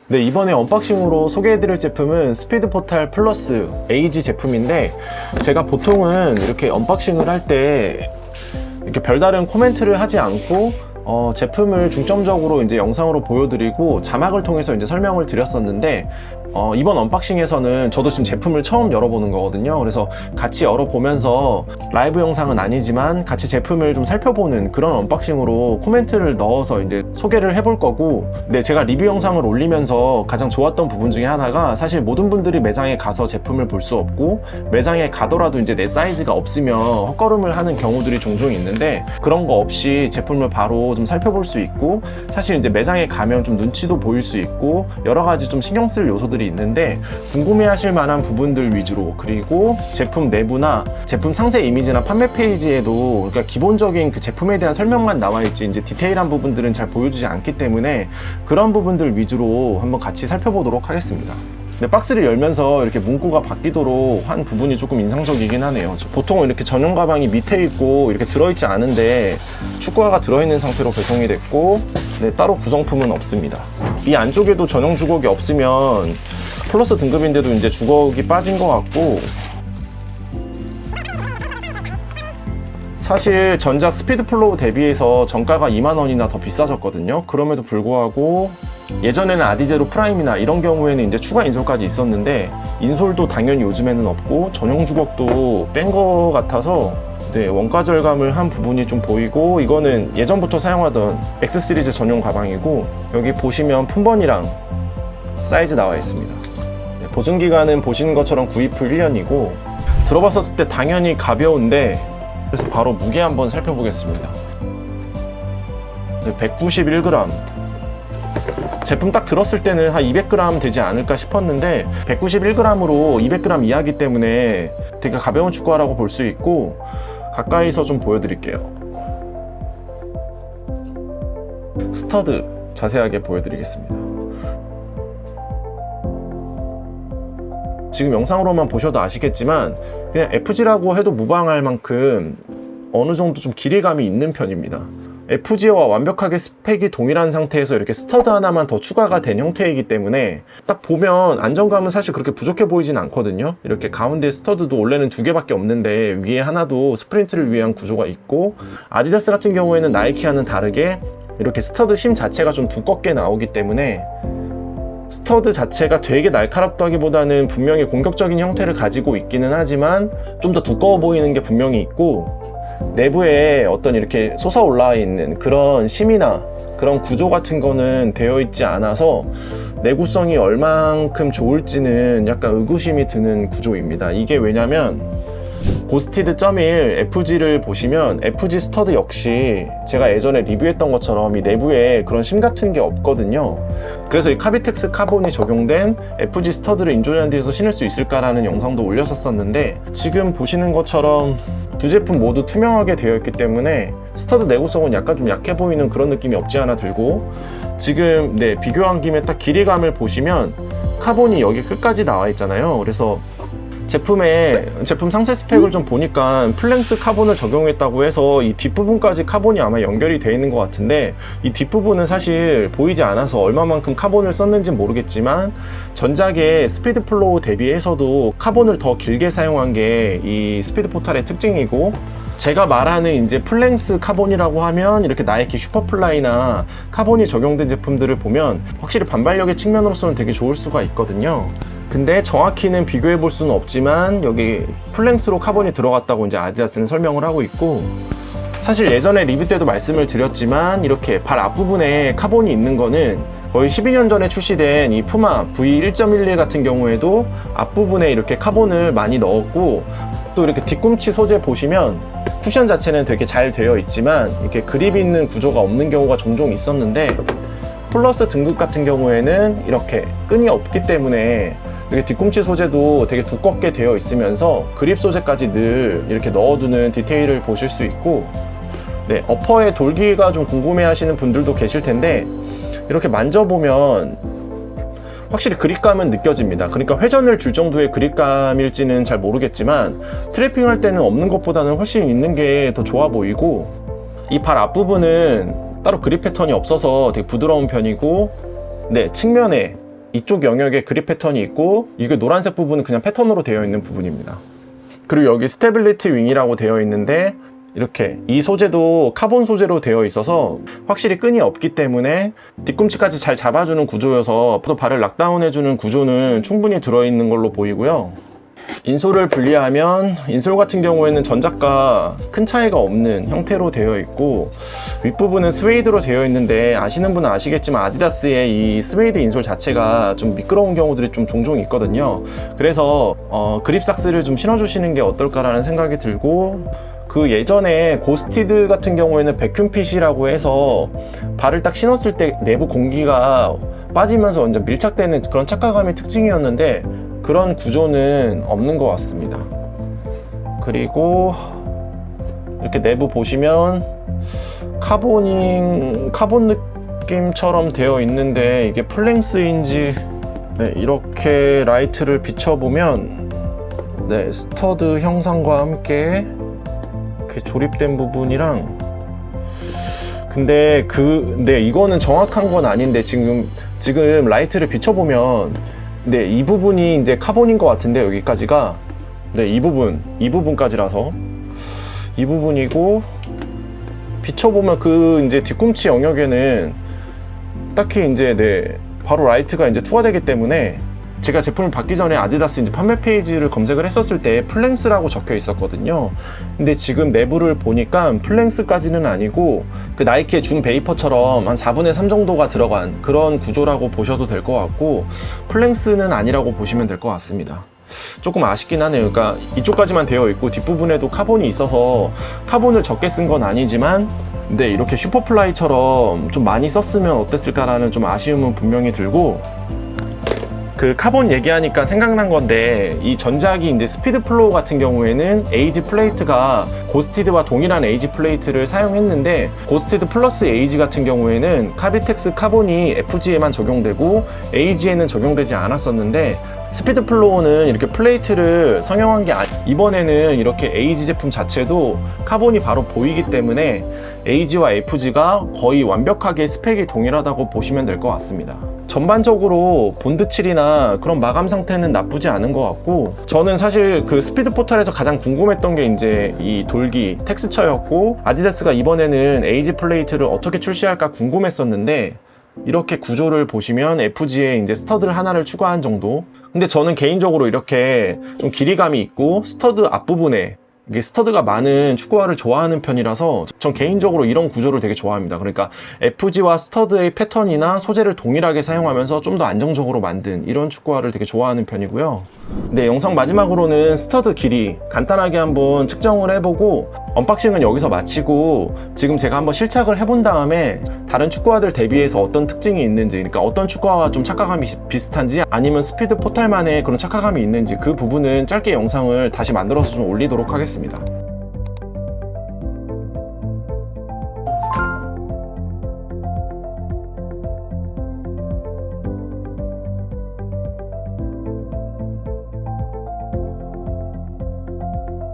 네, 이번에 언박싱으로 소개해드릴 제품은 스피드포탈 플러스 에이지 제품인데, 제가 보통은 이렇게 언박싱을 할 때 이렇게 별다른 코멘트를 하지 않고 제품을 중점적으로 이제 영상으로 보여드리고 자막을 통해서 이제 설명을 드렸었는데, 이번 언박싱에서는 저도 지금 제품을 처음 열어보는 거거든요. 그래서 같이 열어보면서 라이브 영상은 아니지만 같이 제품을 좀 살펴보는 그런 언박싱으로 코멘트를 넣어서 이제 소개를 해볼 거고, 네, 제가 리뷰 영상을 올리면서 가장 좋았던 부분 중에 하나가, 사실 모든 분들이 매장에 가서 제품을 볼 수 없고, 매장에 가더라도 이제 내 사이즈가 없으면 헛걸음을 하는 경우들이 종종 있는데, 그런 거 없이 제품을 바로 좀 살펴볼 수 있고, 사실 이제 매장에 가면 좀 눈치도 보일 수 있고 여러 가지 좀 신경 쓸 요소들이 있는데, 궁금해 하실 만한 부분들 위주로, 그리고 제품 내부나 제품 상세 이미지나 판매 페이지에도 그러니까 기본적인 그 제품에 대한 설명만 나와 있지 이제 디테일한 부분들은 잘 보여주지 않기 때문에 그런 부분들 위주로 한번 같이 살펴보도록 하겠습니다. 네, 박스를 열면서 이렇게 문구가 바뀌도록 한 부분이 조금 인상적이긴 하네요. 보통은 이렇게 전용 가방이 밑에 있고 이렇게 들어있지 않은데 축구화가 들어있는 상태로 배송이 됐고, 네, 따로 구성품은 없습니다. 이 안쪽에도 전용 주걱이 없으면 플러스 등급인데도 이제 주걱이 빠진 것 같고, 사실 전작 스피드플로우 대비해서 정가가 2만원이나 더 비싸졌거든요. 그럼에도 불구하고 예전에는 아디제로 프라임이나 이런 경우에는 이제 추가 인솔까지 있었는데, 인솔도 당연히 요즘에는 없고 전용 주걱도 뺀 거 같아서, 네, 원가 절감을 한 부분이 좀 보이고, 이거는 예전부터 사용하던 X 시리즈 전용 가방이고, 여기 보시면 품번이랑 사이즈 나와 있습니다. 네, 보증기간은 보시는 것처럼 구입 후 1년이고, 들어봤었을 때 당연히 가벼운데, 그래서 바로 무게 한번 살펴보겠습니다. 네, 191g. 제품 딱 들었을 때는 한 200g 되지 않을까 싶었는데 191g으로 200g 이하기 때문에 되게 가벼운 축구화라고 볼 수 있고, 가까이서 좀 보여드릴게요. 스터드 자세하게 보여드리겠습니다. 지금 영상으로만 보셔도 아시겠지만 그냥 FG라고 해도 무방할 만큼 어느 정도 좀 길이감이 있는 편입니다. FG와 완벽하게 스펙이 동일한 상태에서 이렇게 스터드 하나만 더 추가가 된 형태이기 때문에 딱 보면 안정감은 사실 그렇게 부족해 보이진 않거든요. 이렇게 가운데 스터드도 원래는 2개밖에 없는데 위에 하나도 스프린트를 위한 구조가 있고, 아디다스 같은 경우에는 나이키와는 다르게 이렇게 스터드 심 자체가 좀 두껍게 나오기 때문에 스터드 자체가 되게 날카롭다기보다는 분명히 공격적인 형태를 가지고 있기는 하지만 좀 더 두꺼워 보이는 게 분명히 있고, 내부에 어떤 이렇게 솟아올라 있는 그런 심이나 그런 구조 같은 거는 되어 있지 않아서 내구성이 얼만큼 좋을지는 약간 의구심이 드는 구조입니다. 이게 왜냐면 고스티드 1 FG를 보시면 FG 스터드 역시 제가 예전에 리뷰했던 것처럼 이 내부에 그런 심 같은 게 없거든요. 그래서 이 카비텍스 카본이 적용된 FG 스터드를 인조잔디에서 신을 수 있을까라는 영상도 올렸었는데, 지금 보시는 것처럼 두 제품 모두 투명하게 되어 있기 때문에 스터드 내구성은 약간 좀 약해 보이는 그런 느낌이 없지 않아 들고, 지금 네, 비교한 김에 딱 길이감을 보시면 카본이 여기 끝까지 나와 있잖아요. 그래서 제품 상세 스펙을 좀 보니까 플랭스 카본을 적용했다고 해서 이 뒷부분까지 카본이 아마 연결이 되어 있는 것 같은데, 이 뒷부분은 사실 보이지 않아서 얼마만큼 카본을 썼는지는 모르겠지만 전작의 스피드 플로우 대비해서도 카본을 더 길게 사용한 게 이 스피드 포탈의 특징이고, 제가 말하는 이제 플랭스 카본이라고 하면 이렇게 나이키 슈퍼플라이나 카본이 적용된 제품들을 보면 확실히 반발력의 측면으로서는 되게 좋을 수가 있거든요. 근데 정확히는 비교해 볼 수는 없지만 여기 플랭스로 카본이 들어갔다고 이제 아디다스는 설명을 하고 있고, 사실 예전에 리뷰 때도 말씀을 드렸지만 이렇게 발 앞부분에 카본이 있는 거는 거의 12년 전에 출시된 이 푸마 V1.11 같은 경우에도 앞부분에 이렇게 카본을 많이 넣었고, 또 이렇게 뒤꿈치 소재 보시면 쿠션 자체는 되게 잘 되어 있지만 이렇게 그립이 있는 구조가 없는 경우가 종종 있었는데, 플러스 등급 같은 경우에는 이렇게 끈이 없기 때문에 이렇게 뒤꿈치 소재도 되게 두껍게 되어 있으면서 그립 소재까지 늘 이렇게 넣어두는 디테일을 보실 수 있고, 네, 어퍼의 돌기가 좀 궁금해 하시는 분들도 계실 텐데 이렇게 만져보면 확실히 그립감은 느껴집니다. 그러니까 회전을 줄 정도의 그립감일지는 잘 모르겠지만 트래핑 할 때는 없는 것보다는 훨씬 있는 게 더 좋아 보이고, 이 발 앞부분은 따로 그립 패턴이 없어서 되게 부드러운 편이고, 네, 측면에 이쪽 영역에 그립 패턴이 있고 이게 노란색 부분은 그냥 패턴으로 되어 있는 부분입니다. 그리고 여기 스테빌리티 윙이라고 되어 있는데 이렇게 이 소재도 카본 소재로 되어 있어서 확실히 끈이 없기 때문에 뒤꿈치까지 잘 잡아주는 구조여서 또 발을 락다운해주는 구조는 충분히 들어있는 걸로 보이고요. 인솔을 분리하면 인솔 같은 경우에는 전작과 큰 차이가 없는 형태로 되어 있고 윗부분은 스웨이드로 되어 있는데 아시는 분은 아시겠지만 아디다스의 이 스웨이드 인솔 자체가 좀 미끄러운 경우들이 좀 종종 있거든요. 그래서 그립삭스를 좀 신어주시는 게 어떨까라는 생각이 들고 그 예전에 고스티드 같은 경우에는 백큐ම්핏이라고 해서 발을 딱 신었을 때 내부 공기가 빠지면서 완전 밀착되는 그런 착화감이 특징이었는데 그런 구조는 없는 것 같습니다. 그리고 이렇게 내부 보시면 카본 느낌처럼 되어 있는데 이게 플랭스인지 네, 이렇게 라이트를 비춰보면 네, 스터드 형상과 함께 이렇게 조립된 부분이랑 근데 네, 이거는 정확한 건 아닌데 지금 라이트를 비춰보면 네, 이 부분이 이제 카본인 것 같은데 여기까지가 네, 이 부분까지라서 이 부분이고 비춰보면 그 이제 뒤꿈치 영역에는 딱히 이제 네, 바로 라이트가 이제 투하되기 때문에 제가 제품을 받기 전에 아디다스 이제 판매 페이지를 검색을 했었을 때 플랭스라고 적혀 있었거든요. 근데 지금 내부를 보니까 플랭스까지는 아니고 그 나이키의 준 베이퍼처럼 한 4분의 3 정도가 들어간 그런 구조라고 보셔도 될 것 같고 플랭스는 아니라고 보시면 될 것 같습니다. 조금 아쉽긴 하네요. 그러니까 이쪽까지만 되어 있고 뒷부분에도 카본이 있어서 카본을 적게 쓴 건 아니지만 근데 이렇게 슈퍼플라이처럼 좀 많이 썼으면 어땠을까라는 좀 아쉬움은 분명히 들고 그 카본 얘기하니까 생각난 건데 이 전작이 이제 스피드 플로우 같은 경우에는 에이지 플레이트가 고스티드와 동일한 에이지 플레이트를 사용했는데 고스티드 플러스 에이지 같은 경우에는 카비텍스 카본이 FG에만 적용되고 에이지에는 적용되지 않았었는데 스피드 플로우는 이렇게 플레이트를 성형한 게 이번에는 이렇게 에이지 제품 자체도 카본이 바로 보이기 때문에 에이지와 FG가 거의 완벽하게 스펙이 동일하다고 보시면 될 것 같습니다. 전반적으로 본드칠이나 그런 마감 상태는 나쁘지 않은 것 같고 저는 사실 그 스피드 포탈에서 가장 궁금했던 게 이제 이 돌기 텍스처였고 아디다스가 이번에는 에이지 플레이트를 어떻게 출시할까 궁금했었는데 이렇게 구조를 보시면 FG에 이제 스터드를 하나를 추가한 정도. 근데 저는 개인적으로 이렇게 좀 길이감이 있고 스터드 앞부분에 이게 스터드가 많은 축구화를 좋아하는 편이라서 전 개인적으로 이런 구조를 되게 좋아합니다. 그러니까 FG와 스터드의 패턴이나 소재를 동일하게 사용하면서 좀 더 안정적으로 만든 이런 축구화를 되게 좋아하는 편이고요. 네, 영상 마지막으로는 스터드 길이 간단하게 한번 측정을 해보고 언박싱은 여기서 마치고 지금 제가 한번 실착을 해본 다음에 다른 축구화들 대비해서 어떤 특징이 있는지, 그러니까 어떤 축구화가 좀 착화감이 비슷한지 아니면 스피드 포탈만의 그런 착화감이 있는지 그 부분은 짧게 영상을 다시 만들어서 좀 올리도록 하겠습니다.